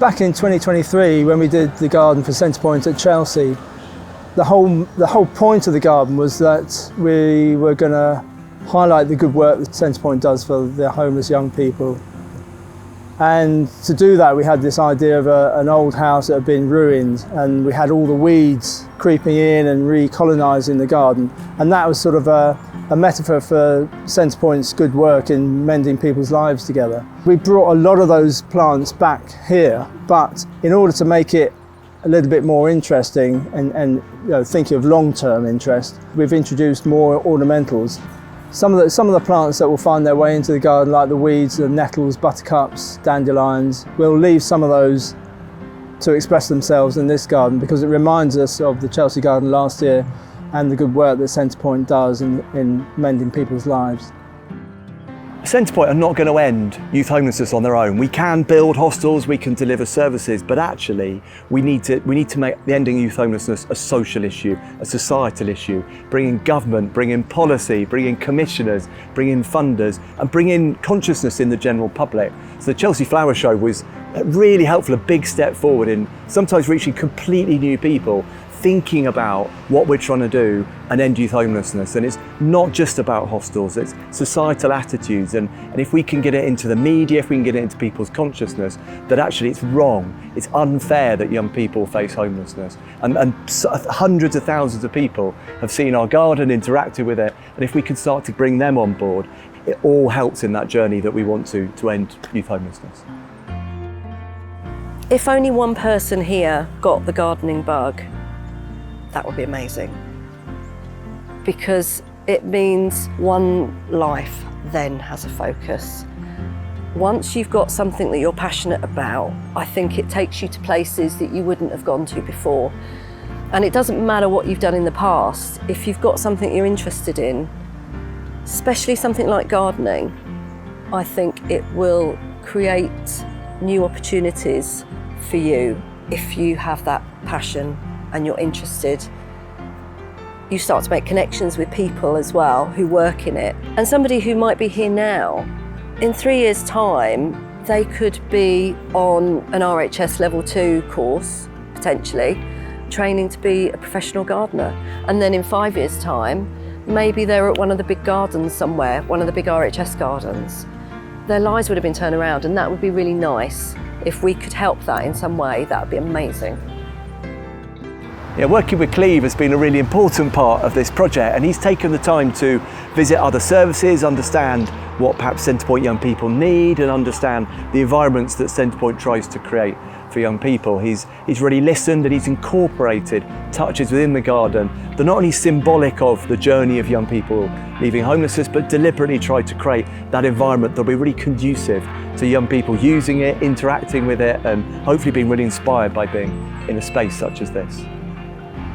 Back in 2023, when we did the garden for Centrepoint at Chelsea, the whole point of the garden was that we were going to highlight the good work that Centrepoint does for the homeless young people. And to do that, we had this idea of an old house that had been ruined, and we had all the weeds creeping in and recolonising the garden. And that was sort of a metaphor for Centrepoint's good work in mending people's lives together. We brought a lot of those plants back here, but in order to make it a little bit more interesting and thinking of long-term interest, we've introduced more ornamentals. Some of the plants that will find their way into the garden, like the weeds, the nettles, buttercups, dandelions, we'll leave some of those to express themselves in this garden because it reminds us of the Chelsea garden last year and the good work that Centrepoint does in mending people's lives. Centrepoint are not going to end youth homelessness on their own. We can build hostels, we can deliver services, but actually we need to make the ending youth homelessness a social issue, a societal issue. Bring in government, bring in policy, bring in commissioners, bring in funders, and bring in consciousness in the general public. So the Chelsea Flower Show was really helpful, a big step forward in sometimes reaching completely new people, thinking about what we're trying to do and end youth homelessness. And it's not just about hostels, it's societal attitudes. And if we can get it into the media, if we can get it into people's consciousness, that actually it's wrong, it's unfair that young people face homelessness. And hundreds of thousands of people have seen our garden, interacted with it. And if we can start to bring them on board, it all helps in that journey that we want to end youth homelessness. If only one person here got the gardening bug, that would be amazing, because it means one life then has a focus. Once you've got something that you're passionate about, I think it takes you to places that you wouldn't have gone to before. And it doesn't matter what you've done in the past, if you've got something you're interested in, especially something like gardening, I think it will create new opportunities for you if you have that passion and you're interested. You start to make connections with people as well who work in it. And somebody who might be here now, in 3 years' time, they could be on an RHS level 2 course, potentially, training to be a professional gardener. And then in 5 years' time, maybe they're at one of the big gardens somewhere, one of the big RHS gardens. Their lives would have been turned around, and that would be really nice. If we could help that in some way, that would be amazing. Yeah, working with Cleve has been a really important part of this project, and he's taken the time to visit other services, understand what perhaps Centrepoint young people need, and understand the environments that Centrepoint tries to create for young people. He's really listened and he's incorporated touches within the garden that not only symbolic of the journey of young people leaving homelessness, but deliberately tried to create that environment that'll be really conducive to young people using it, interacting with it, and hopefully being really inspired by being in a space such as this.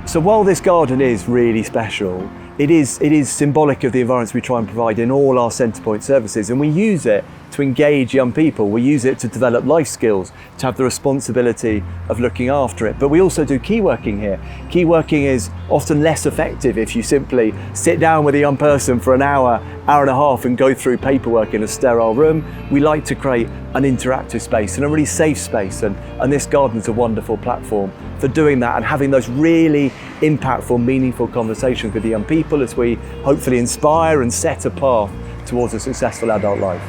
So while this garden is really special, it is symbolic of the environments we try and provide in all our Centrepoint services, and we use it to engage young people. We use it to develop life skills, to have the responsibility of looking after it. But we also do key working here. Key working is often less effective if you simply sit down with a young person for an hour, hour and a half and go through paperwork in a sterile room. We like to create an interactive space and a really safe space, and this garden is a wonderful platform for doing that and having those really impactful, meaningful conversations with the young people as we hopefully inspire and set a path towards a successful adult life.